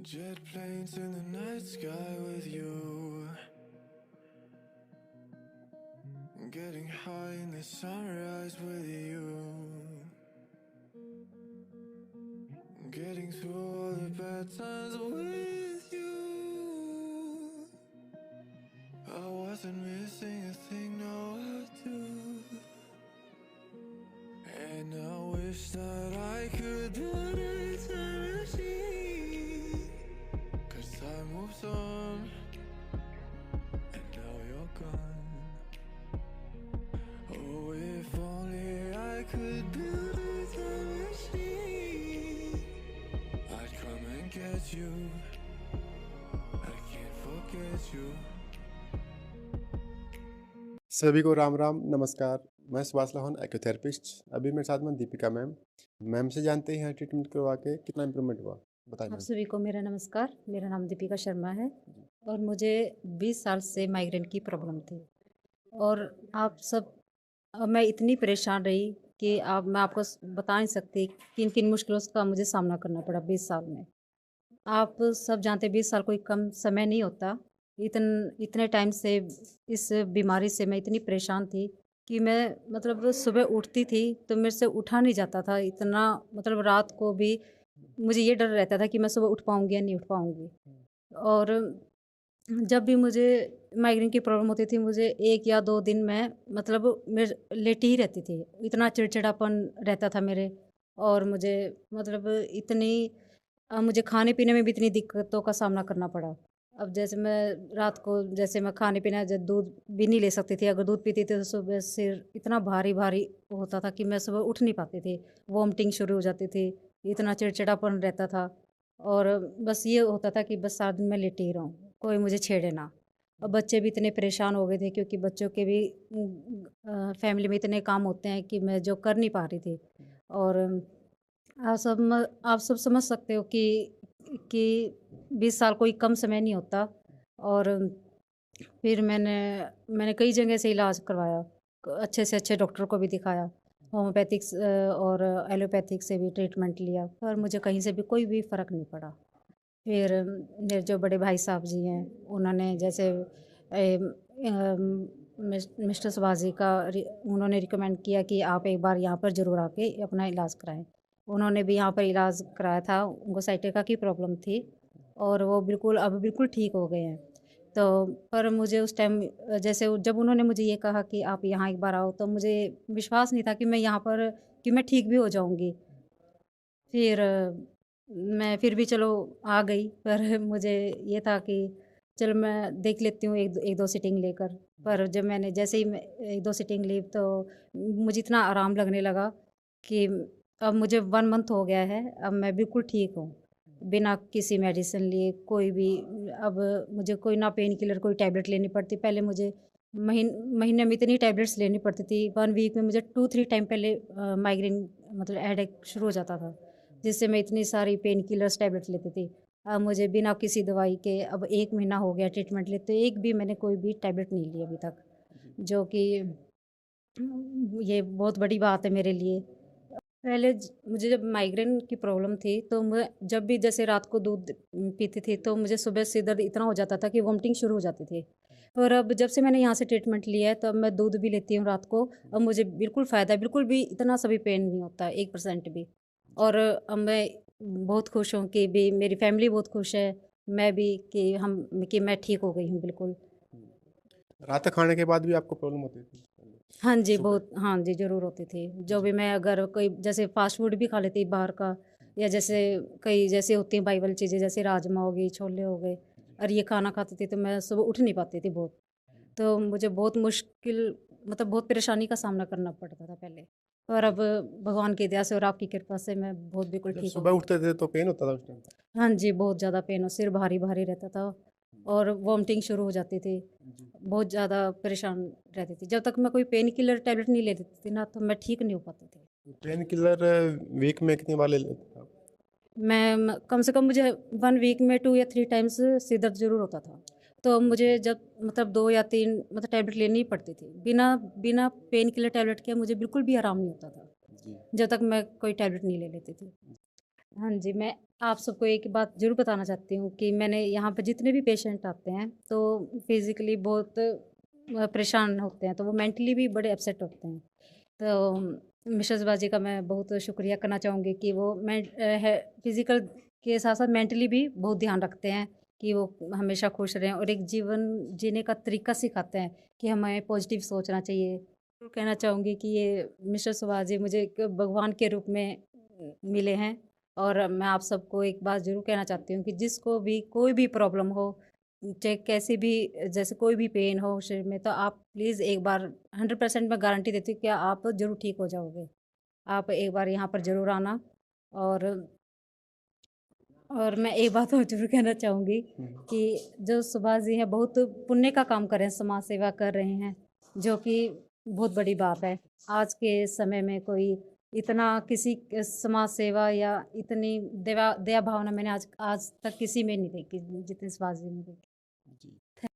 Jet planes in the night sky with you, getting high in the sunrise with you, getting through all the bad times with you. I wasn't missing a thing, now I do. And I wish that I could build a time machine, 'cause time moves on, and now you're gone. Oh, if only I could build a time machine, I'd come and get you, I can't forget you. सभी को राम राम नमस्कार। मैं सुभाष लाहौन एक्योथेरेपिस्ट। अभी मेरे साथ में Deepika ma'am. Ma'am से जानते हैं ट्रीटमेंट करवा के कितना इम्प्रूवमेंट हुआ, बताएं आप मैम। सभी को मेरा नमस्कार। मेरा नाम दीपिका शर्मा है और मुझे 20 साल से माइग्रेन की प्रॉब्लम थी और मैं इतनी परेशान रही कि मैं आपको बता नहीं सकती किन किन मुश्किलों का मुझे सामना करना पड़ा 20 साल में। आप सब जानते हैं 20 साल कोई कम समय नहीं होता। इतने टाइम से इस बीमारी से मैं इतनी परेशान थी कि मैं मतलब सुबह उठती थी तो मेरे से उठा नहीं जाता था। इतना मतलब रात को भी मुझे ये डर रहता था कि मैं सुबह उठ पाऊँगी या नहीं उठ पाऊँगी। और जब भी मुझे माइग्रेन की प्रॉब्लम होती थी, मुझे 1 या 2 दिन में मतलब मैं लेटी ही रहती थी। इतना चिड़चिड़ापन रहता था मेरे और मुझे मतलब मुझे खाने-पीने में भी इतनी दिक्कतों का सामना करना पड़ा। अब जैसे मैं खाने-पीने दूध भी नहीं ले सकती थी। अगर दूध पीती थी तो सुबह सिर इतना भारी-भारी होता था कि मैं सुबह उठ नहीं पाती थी। वॉमिटिंग शुरू हो जाती थी। इतना चिड़चिड़ापन रहता था और बस ये होता था कि बस सारा दिन मैं लेटी ही रहूँ, कोई मुझे छेड़े ना। और बच्चे भी इतने परेशान हो गए थे क्योंकि बच्चों के भी फैमिली में इतने काम होते हैं कि मैं जो कर नहीं पा रही थी। और आप सब समझ सकते हो कि 20 साल कोई कम समय नहीं होता। और फिर मैंने कई जगह से इलाज करवाया, अच्छे से अच्छे डॉक्टर को भी दिखाया, होम्योपैथिक्स और एलोपैथिक से भी ट्रीटमेंट लिया, पर मुझे कहीं से भी कोई भी फ़र्क नहीं पड़ा। फिर मेरे जो बड़े भाई साहब जी हैं, उन्होंने जैसे मिस्टर सुभाष जी उन्होंने रिकमेंड किया कि आप एक बार यहाँ पर ज़रूर आके अपना इलाज कराएं। उन्होंने भी यहाँ पर इलाज कराया था, उनको साइटिका की प्रॉब्लम थी और वो अब बिल्कुल ठीक हो गए हैं। तो पर मुझे उस टाइम जब उन्होंने मुझे ये कहा कि आप यहाँ एक बार आओ, तो मुझे विश्वास नहीं था कि मैं ठीक भी हो जाऊँगी। फिर मैं फिर भी चलो आ गई, पर मुझे ये था कि चलो मैं देख लेती हूँ 1-2 सिटिंग लेकर। पर जब मैंने जैसे ही मैं 1-2 सिटिंग ली तो मुझे इतना आराम लगने लगा कि अब मुझे 1 मंथ हो गया है, अब मैं बिल्कुल ठीक हूँ। बिना किसी मेडिसिन लिए अब मुझे कोई ना पेन किलर कोई टैबलेट लेनी पड़ती। पहले मुझे महीने में इतनी टैबलेट्स लेनी पड़ती थी। 1 वीक में मुझे 2-3 टाइम पहले माइग्रेन मतलब हेडेक शुरू हो जाता था, जिससे मैं इतनी सारी पेन किलर्स टैबलेट लेती थी। अब मुझे बिना किसी दवाई के अब 1 महीना हो गया ट्रीटमेंट लेते, एक भी मैंने कोई भी टैबलेट नहीं ली अभी तक, जो कि ये बहुत बड़ी बात है मेरे लिए। मुझे जब माइग्रेन की प्रॉब्लम थी तो मैं जब भी जैसे रात को दूध पीती थी तो मुझे सुबह सिर दर्द इतना हो जाता था कि वॉमिटिंग शुरू हो जाती थी। और अब जब से मैंने यहाँ से ट्रीटमेंट लिया है, तब मैं दूध भी लेती हूँ रात को। अब मुझे बिल्कुल फ़ायदा है, बिल्कुल भी इतना सा भी पेन नहीं होता है, 1% भी। और अब मैं बहुत खुश हूँ कि भी मेरी फैमिली बहुत खुश है, मैं भी कि मैं ठीक हो गई हूँ बिल्कुल। रात तक खाने के बाद भी आपको प्रॉब्लम होती थी हाँ जी, सुबह? हाँ जी, ज़रूर होती थी। जो भी मैं अगर कोई जैसे फ़ास्ट फूड भी खा लेती बाहर का, या जैसे होती हैं बाइबल चीज़ें, जैसे राजमा हो गई, छोले हो गए, और ये खाना खाती थी तो मैं सुबह उठ नहीं पाती थी बहुत। तो मुझे बहुत परेशानी का सामना करना पड़ता था पहले। और अब भगवान की दया से और आपकी कृपा से मैं बहुत बिल्कुल जब ठीक हो सुबह गई। उठते थे तो पेन होता था उस टाइम? हाँ जी, बहुत ज़्यादा पेन और सिर भारी-भारी रहता था और वॉमिटिंग शुरू हो जाती थी। बहुत ज़्यादा परेशान रहती थी। जब तक मैं कोई पेन किलर टैबलेट नहीं ले लेती थी ना, तो मैं ठीक नहीं हो पाती थी। पेन किलर वीक में कितनी बार ले लेते थे आप? कम से कम मुझे 1 वीक में 2 या 3 टाइम्स सिर दर्द ज़रूर होता था। तो मुझे जब मतलब 2 या 3 मतलब टैबलेट लेनी ही पड़ती थी। बिना बिना पेन किलर टैबलेट के मुझे बिल्कुल भी आराम नहीं होता था, जी। जब तक मैं कोई टैबलेट नहीं ले लेती थी। हाँ जी, मैं आप सबको एक बात ज़रूर बताना चाहती हूँ कि मैंने यहाँ पे जितने भी पेशेंट आते हैं, तो फिज़िकली बहुत परेशान होते हैं, तो वो मेंटली भी बड़े अपसेट होते हैं। तो मिसेज़ बाजी का मैं बहुत शुक्रिया करना चाहूँगी कि वो है फिज़िकल के साथ-साथ मेंटली भी बहुत ध्यान रखते हैं कि वो हमेशा खुश रहें और एक जीवन जीने का तरीका सिखाते हैं कि हमें पॉज़िटिव सोचना चाहिए। ज़रूर कहना चाहूँगी कि ये मिसेज़ बाजी मुझे एक भगवान के रूप में मिले हैं और मैं आप सबको एक बात ज़रूर कहना चाहती हूँ कि जिसको भी कोई भी प्रॉब्लम हो, चाहे कैसी भी जैसे कोई भी पेन हो शरीर में, तो आप प्लीज़ एक बार 100% मैं गारंटी देती हूँ कि आप ज़रूर ठीक हो जाओगे। आप एक बार यहाँ पर ज़रूर आना और मैं एक बात और ज़रूर कहना चाहूँगी कि जो सुभाष जी हैं बहुत पुण्य का काम कर रहे हैं, समाज सेवा कर रहे हैं, जो कि बहुत बड़ी बात है। आज के समय में कोई इतना किसी समाज सेवा या इतनी दया दया भावना मैंने आज आज तक किसी में नहीं देखी जितनी सुभाष जी में देखी। जी।